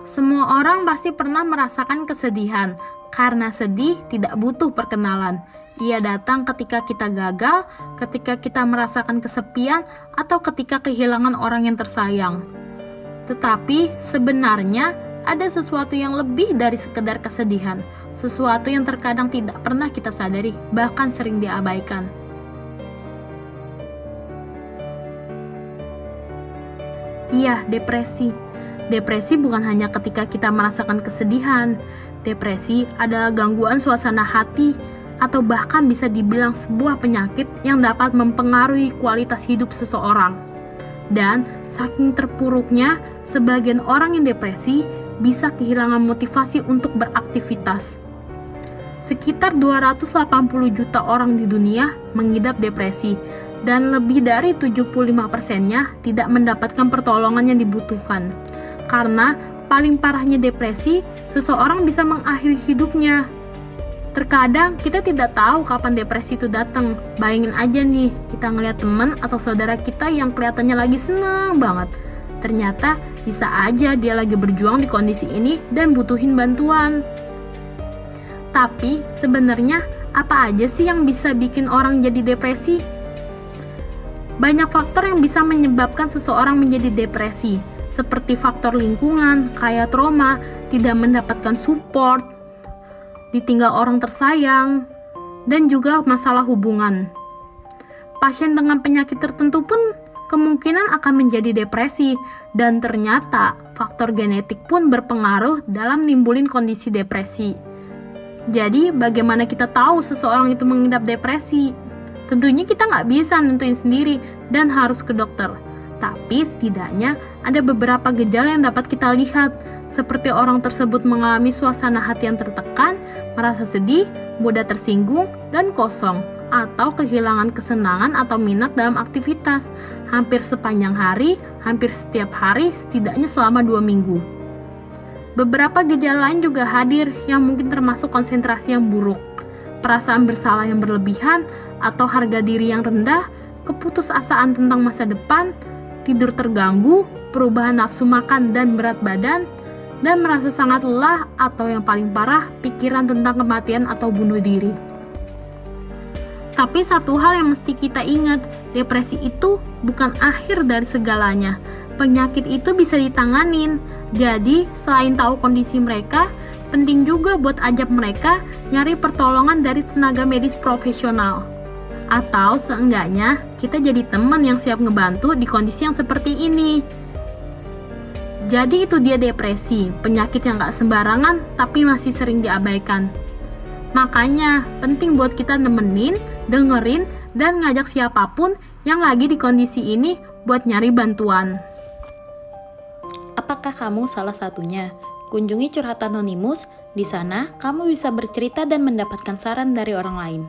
Semua orang pasti pernah merasakan kesedihan, karena sedih tidak butuh perkenalan. Ia datang ketika kita gagal, ketika kita merasakan kesepian, atau ketika kehilangan orang yang tersayang. Tetapi sebenarnya ada sesuatu yang lebih dari sekedar kesedihan, sesuatu yang terkadang tidak pernah kita sadari, bahkan sering diabaikan. Iya, depresi. Depresi bukan hanya ketika kita merasakan kesedihan. Depresi adalah gangguan suasana hati atau bahkan bisa dibilang sebuah penyakit yang dapat mempengaruhi kualitas hidup seseorang. Dan saking terpuruknya, sebagian orang yang depresi bisa kehilangan motivasi untuk beraktivitas. Sekitar 280 juta orang di dunia mengidap depresi, dan lebih dari 75%-nya tidak mendapatkan pertolongan yang dibutuhkan. Karena paling parahnya depresi, seseorang bisa mengakhiri hidupnya. Terkadang kita tidak tahu kapan depresi itu datang. Bayangin aja nih, kita ngeliat teman atau saudara kita yang kelihatannya lagi seneng banget. Ternyata bisa aja dia lagi berjuang di kondisi ini dan butuhin bantuan. Tapi sebenarnya apa aja sih yang bisa bikin orang jadi depresi? Banyak faktor yang bisa menyebabkan seseorang menjadi depresi, seperti faktor lingkungan, kayak trauma, tidak mendapatkan support, ditinggal orang tersayang, dan juga masalah hubungan. Pasien dengan penyakit tertentu pun kemungkinan akan menjadi depresi, dan ternyata faktor genetik pun berpengaruh dalam nimbulin kondisi depresi. Jadi, bagaimana kita tahu seseorang itu mengidap depresi? Tentunya kita nggak bisa nentuin sendiri dan harus ke dokter. Tapi setidaknya ada beberapa gejala yang dapat kita lihat, seperti orang tersebut mengalami suasana hati yang tertekan, merasa sedih, mudah tersinggung, dan kosong, atau kehilangan kesenangan atau minat dalam aktivitas, hampir sepanjang hari, hampir setiap hari, setidaknya selama 2 minggu. Beberapa gejala lain juga hadir yang mungkin termasuk konsentrasi yang buruk, perasaan bersalah yang berlebihan, atau harga diri yang rendah, keputusasaan tentang masa depan, tidur terganggu, perubahan nafsu makan dan berat badan, dan merasa sangat lelah atau yang paling parah, pikiran tentang kematian atau bunuh diri. Tapi satu hal yang mesti kita ingat, depresi itu bukan akhir dari segalanya. Penyakit itu bisa ditanganin. Jadi, selain tahu kondisi mereka, penting juga buat ajak mereka nyari pertolongan dari tenaga medis profesional. Atau seenggaknya kita jadi teman yang siap ngebantu di kondisi yang seperti ini. Jadi itu dia depresi, penyakit yang gak sembarangan tapi masih sering diabaikan. Makanya penting buat kita nemenin, dengerin, dan ngajak siapapun yang lagi di kondisi ini buat nyari bantuan. Apakah kamu salah satunya? Kunjungi Curhat Anonimus, di sana kamu bisa bercerita dan mendapatkan saran dari orang lain.